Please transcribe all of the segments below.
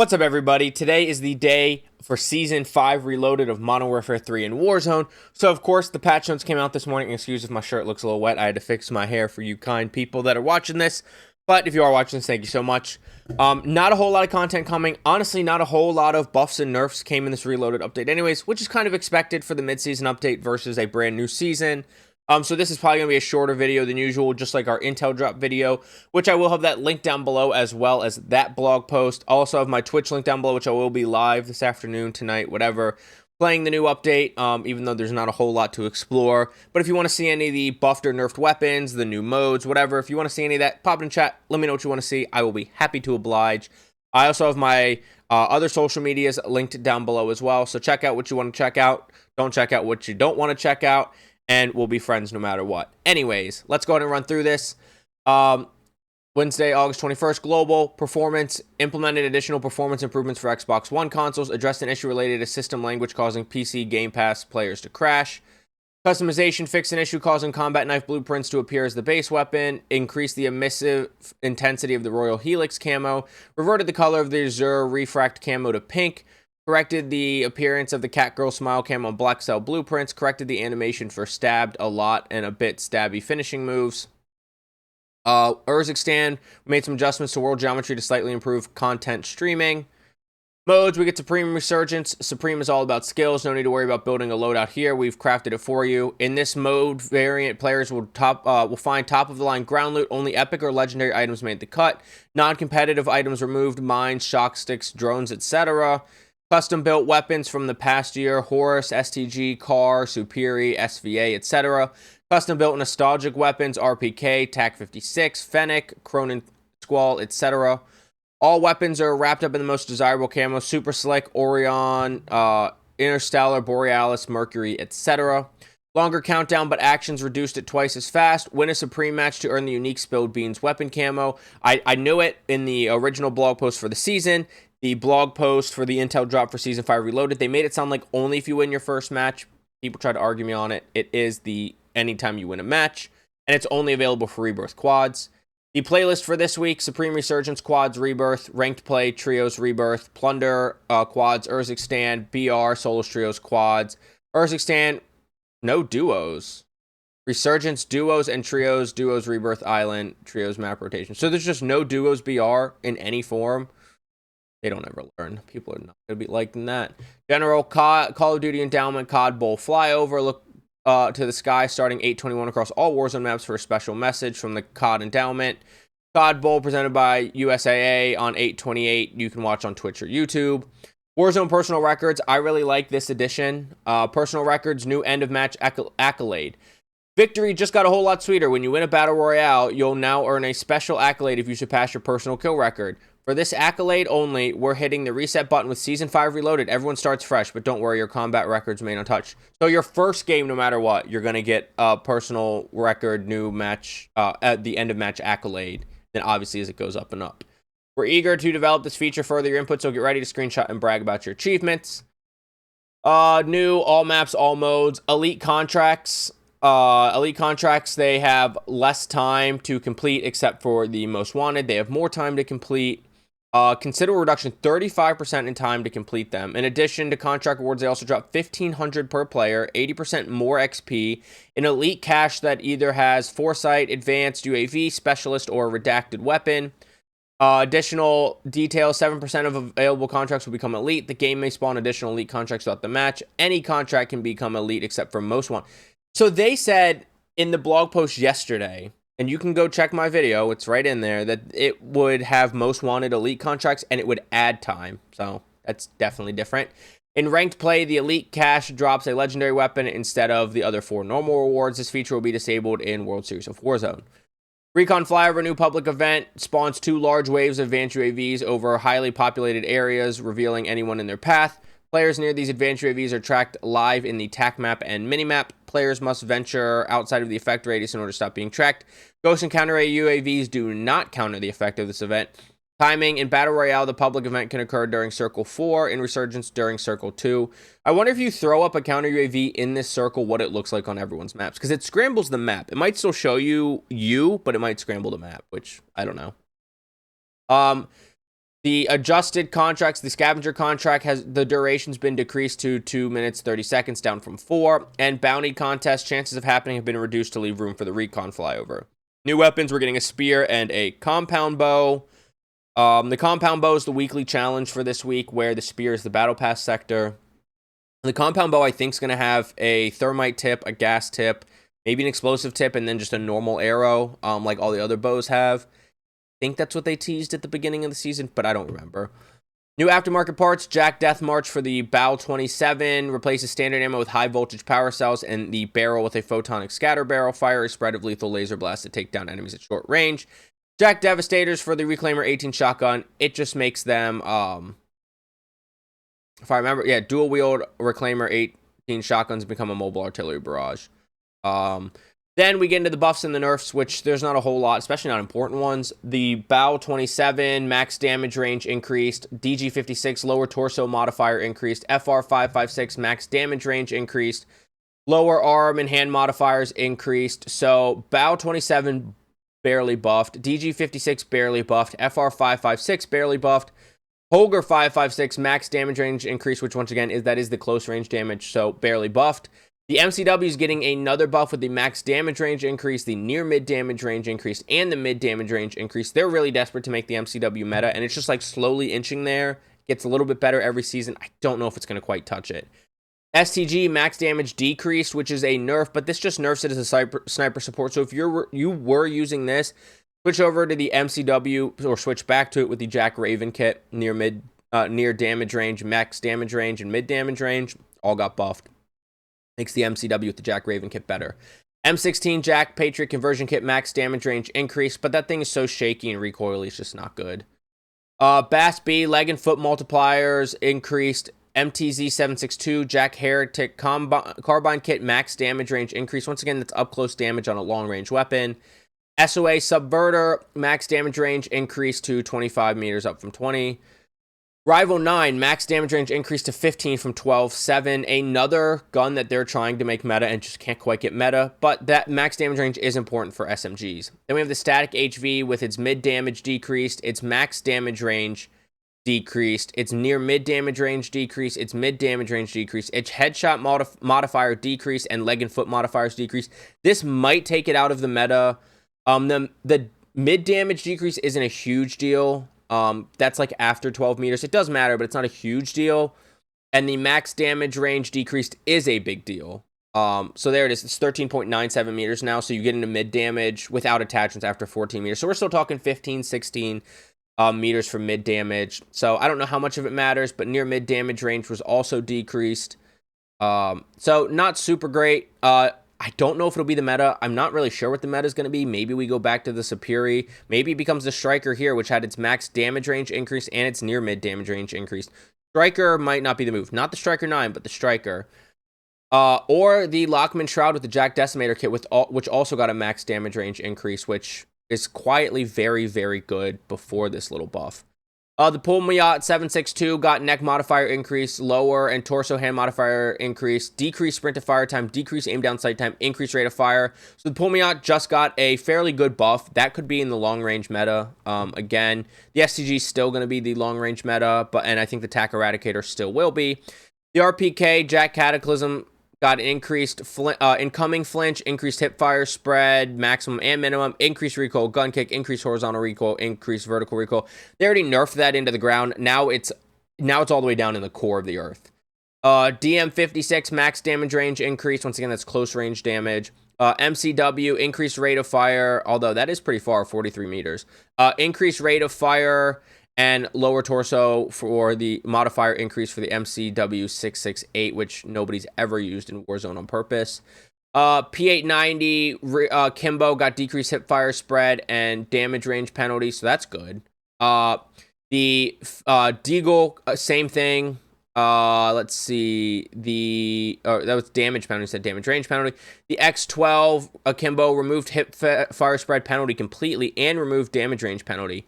What's up, everybody? Today is the day for Season 5 Reloaded of Modern Warfare 3 and Warzone. So, of course, the patch notes came out this morning. Excuse if my shirt looks a little wet. I had to fix my hair for you kind people that are watching this. But if you are watching this, thank you so much. Not a whole lot of content coming. Honestly, not a whole lot of buffs and nerfs came in this Reloaded update anyways, which is kind of expected for the mid-season update versus a brand new season. So this is probably going to be a shorter video than usual, just like our Intel drop video, which I will have that link down below as well as that blog post. I also have my Twitch link down below, which I will be live this afternoon, tonight, whatever, playing the new update, even though there's not a whole lot to explore. But if you want to see any of the buffed or nerfed weapons, the new modes, whatever, if you want to see any of that, pop in chat, let me know what you want to see. I will be happy to oblige. I also have my other social medias linked down below as well, so check out what you want to check out. Don't check out what you don't want to check out. And we'll be friends no matter what. Anyways, let's go ahead and run through this. Wednesday, August 21st, Global Performance implemented additional performance improvements for Xbox One consoles, addressed an issue related to system language causing PC Game Pass players to crash. Customization fixed an issue causing combat knife blueprints to appear as the base weapon, increased the emissive intensity of the Royal Helix camo, reverted the color of the Azure Refract camo to pink, corrected the appearance of the Catgirl Smile cam on Black Cell blueprints, corrected the animation for stabbed a lot and a bit stabby finishing moves. Urzikstan made some adjustments to world geometry to slightly improve content streaming. Modes, we get Supreme Resurgence. Supreme is all about skills. No need to worry about building a loadout here. We've crafted it for you. In this mode variant, players will find top-of-the-line ground loot. Only epic or legendary items made the cut. Non-competitive items removed. Mines, shock sticks, drones, etc. Custom-built weapons from the past year, Horus, STG, Car, Superi, SVA, etc. Custom-built nostalgic weapons, RPK, TAC-56, Fennec, Cronin Squall, etc. All weapons are wrapped up in the most desirable camo, Super Slick, Orion, Interstellar, Borealis, Mercury, etc. Longer countdown, but actions reduced at twice as fast. Win a Supreme match to earn the unique Spilled Beans weapon camo. I knew it in the original blog post for the season. The blog post for the Intel drop for Season 5 Reloaded, they made it sound like only if you win your first match. People tried to argue me on it. It is the anytime you win a match, and it's only available for Rebirth quads. The playlist for this week, Supreme Resurgence quads, Rebirth, Ranked Play, Trios, Rebirth, Plunder, quads, Urzikstan, BR, Solos, Trios, quads, Urzikstan, no duos. Resurgence, duos, and trios, Rebirth, Island, trios, map rotation. So there's just no duos BR in any form. They don't ever learn. People are not going to be liking that. General Call of Duty Endowment COD Bowl Flyover. Look to the sky starting 8/21 across all Warzone maps for a special message from the COD Endowment. COD Bowl presented by USAA on 8/28. You can watch on Twitch or YouTube. Warzone Personal Records. I really like this edition. Personal Records, new end of match accolade. Victory just got a whole lot sweeter. When you win a Battle Royale, you'll now earn a special accolade if you surpass your personal kill record. For this accolade only, we're hitting the reset button with Season 5 Reloaded. Everyone starts fresh, but don't worry, your combat records remain untouched. So your first game, no matter what, you're going to get a personal record, new match, at the end of match accolade. Then obviously as it goes up and up. We're eager to develop this feature further your input, so get ready to screenshot and brag about your achievements. New, all maps, all modes, elite contracts. Elite contracts, they have less time to complete except for the most wanted. They have more time to complete. Considerable reduction, 35% in time to complete them. In addition to contract rewards, they also drop 1,500 per player, 80% more XP, an elite cache that either has Foresight, Advanced, UAV, Specialist, or Redacted Weapon. Additional details, 7% of available contracts will become elite. The game may spawn additional elite contracts throughout the match. Any contract can become elite except for most one. So they said in the blog post yesterday, and you can go check my video, it's right in there, that it would have most wanted elite contracts and it would add time. So that's definitely different. In ranked play, the elite cache drops a legendary weapon instead of the other 4 normal rewards. This feature will be disabled in World Series of Warzone. Recon Flyover, new public event, spawns 2 large waves of advanced UAVs over highly populated areas, revealing anyone in their path. Players near these advanced UAVs are tracked live in the TAC map and minimap. Players must venture outside of the effect radius in order to stop being tracked. Ghost and counter UAVs do not counter the effect of this event. Timing, in Battle Royale, the public event can occur during Circle 4, in Resurgence during Circle 2. I wonder if you throw up a counter UAV in this circle, what it looks like on everyone's maps, because it scrambles the map. It might still show you, but it might scramble the map, which I don't know. The adjusted contracts, the scavenger contract has the duration's been decreased to 2 minutes 30 seconds, down from 4, and bounty contest chances of happening have been reduced to leave room for the recon flyover. New weapons, we're getting a spear and a compound bow. The compound bow is the weekly challenge for this week, where the spear is the battle pass sector. The compound bow, I think, is going to have a thermite tip, a gas tip, maybe an explosive tip, and then just a normal arrow, like all the other bows have. I think that's what they teased at the beginning of the season, but I don't remember. New aftermarket parts, Jack Death March for the BAL 27 replaces standard ammo with high voltage power cells, and the barrel with a photonic scatter barrel, fire a spread of lethal laser blast to take down enemies at short range. Jack Devastators for the Reclaimer 18 shotgun. It just makes them, if I remember, yeah, dual wield Reclaimer 18 shotguns become a mobile artillery barrage. Then we get into the buffs and the nerfs, which there's not a whole lot, especially not important ones. The BAL 27 max damage range increased. DG 56 lower torso modifier increased. FR 556 max damage range increased. Lower arm and hand modifiers increased. So BAL 27 barely buffed. DG 56 barely buffed. FR 556 barely buffed. Holger 556 max damage range increase, which once again is the close range damage, so barely buffed. The MCW is getting another buff with the max damage range increase, the near mid damage range increase, and the mid damage range increase. They're really desperate to make the MCW meta, and it's just like slowly inching there. Gets a little bit better every season. I don't know if it's going to quite touch it. STG max damage decreased, which is a nerf, but this just nerfs it as a sniper support. So if you were using this, switch over to the MCW or switch back to it with the Jack Raven kit. Near damage range, max damage range, and mid damage range all got buffed. Makes the MCW with the Jack Raven kit better. M16 Jack Patriot conversion kit max damage range increased, but that thing is so shaky and recoily, it's just not good. Bass B leg and foot multipliers increased. MTZ 762 Jack Heretic carbine kit max damage range increased. Once again, that's up close damage on a long range weapon. SOA Subverter max damage range increased to 25 meters, up from 20. Rival 9 max damage range increased to 15 from 12.7. Another gun that they're trying to make meta and just can't quite get meta, but that max damage range is important for SMGs. Then we have the static HV with its mid damage decreased, its max damage range decreased, its near mid damage range decreased, its mid damage range decreased, its headshot modifier decreased, and leg and foot modifiers decreased. This might take it out of the meta. The mid damage decrease isn't a huge deal. That's like after 12 meters. It does matter, but it's not a huge deal. And the max damage range decreased is a big deal. So there it is. It's 13.97 meters now. So you get into mid damage without attachments after 14 meters. So we're still talking 15, 16 meters for mid damage. So I don't know how much of it matters, but near mid damage range was also decreased. So not super great. I don't know if it'll be the meta. I'm not really sure what the meta is going to be. Maybe we go back to the Superi. Maybe it becomes the Striker here, which had its max damage range increase and its near mid damage range increased. Striker might not be the move. Not the Striker 9, but the Striker. Or the Lockman Shroud with the Jack Decimator kit, which also got a max damage range increase, which is quietly very, very good before this little buff. The MWIII 762 got neck modifier increase, lower and torso hand modifier increase, decreased sprint to fire time, decreased aim down sight time, increased rate of fire. So the MWIII just got a fairly good buff. That could be in the long range meta. Again, the STG is still going to be the long range meta, and I think the TAC Eradicator still will be. The RPK Jack Cataclysm got an increased incoming flinch, increased hip fire spread, maximum and minimum, increased recoil, gun kick, increased horizontal recoil, increased vertical recoil. They already nerfed that into the ground. Now it's all the way down in the core of the earth. DM56 max damage range increase. Once again, that's close range damage. MCW increased rate of fire, although that is pretty far, 43 meters. Increased rate of fire and lower torso for the modifier increase for the MCW 668, which nobody's ever used in Warzone on purpose. P890 Kimbo got decreased hip fire spread and damage range penalty, so that's good. The Deagle, same thing. Let's see. That was damage penalty, said damage range penalty. The X12 Akimbo removed hip fire spread penalty completely and removed damage range penalty.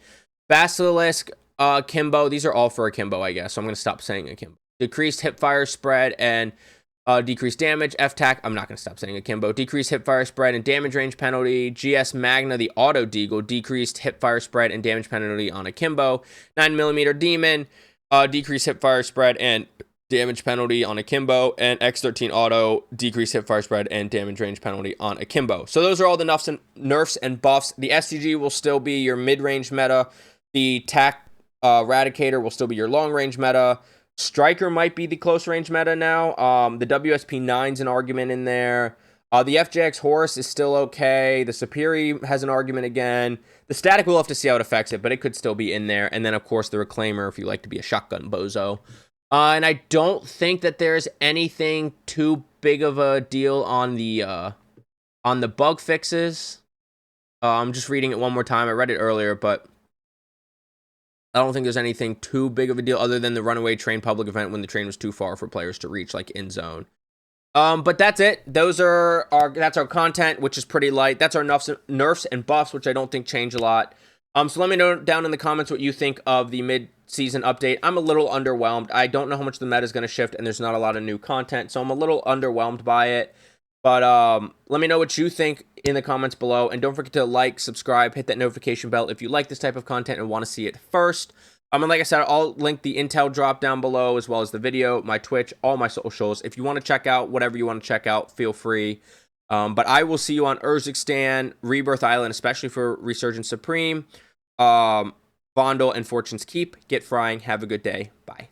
Basilisk Akimbo, these are all for Akimbo, I guess, so I'm going to stop saying Akimbo. Decreased hip fire spread and Decreased damage. F-Tac, I'm not going to stop saying akimbo. Decreased hipfire spread and damage range penalty. GS Magna, the auto deagle, decreased hipfire spread and damage penalty on akimbo. 9mm demon, decreased hipfire spread and damage penalty on akimbo. And X13 auto, decreased hipfire spread and damage range penalty on akimbo. So those are all the nerfs and buffs. The SCG will still be your mid-range meta. The TAC Eradicator will still be your long-range meta. Striker might be the close range meta now. The WSP9's an argument in there. The FJX Horus is still okay. The Superi has an argument again. The Static, we'll have to see how it affects it, but it could still be in there. And then, of course, the Reclaimer if you like to be a shotgun bozo. And I don't think that there's anything too big of a deal on the bug fixes. I'm just reading it one more time. I read it earlier, but I don't think there's anything too big of a deal other than the runaway train public event when the train was too far for players to reach, like in zone. But that's it. That's our content, which is pretty light. That's our nerfs and buffs, which I don't think change a lot. So let me know down in the comments what you think of the mid-season update. I'm a little underwhelmed. I don't know how much the meta is going to shift, and there's not a lot of new content, so I'm a little underwhelmed by it. But let me know what you think in the comments below. And don't forget to like, subscribe, hit that notification bell if you like this type of content and want to see it first. And like I said, I'll link the intel drop down below as well as the video, my Twitch, all my socials. If you want to check out whatever you want to check out, feel free. But I will see you on Urzikstan, Rebirth Island, especially for Resurgence Supreme, Vondel, and Fortune's Keep. Get frying. Have a good day. Bye.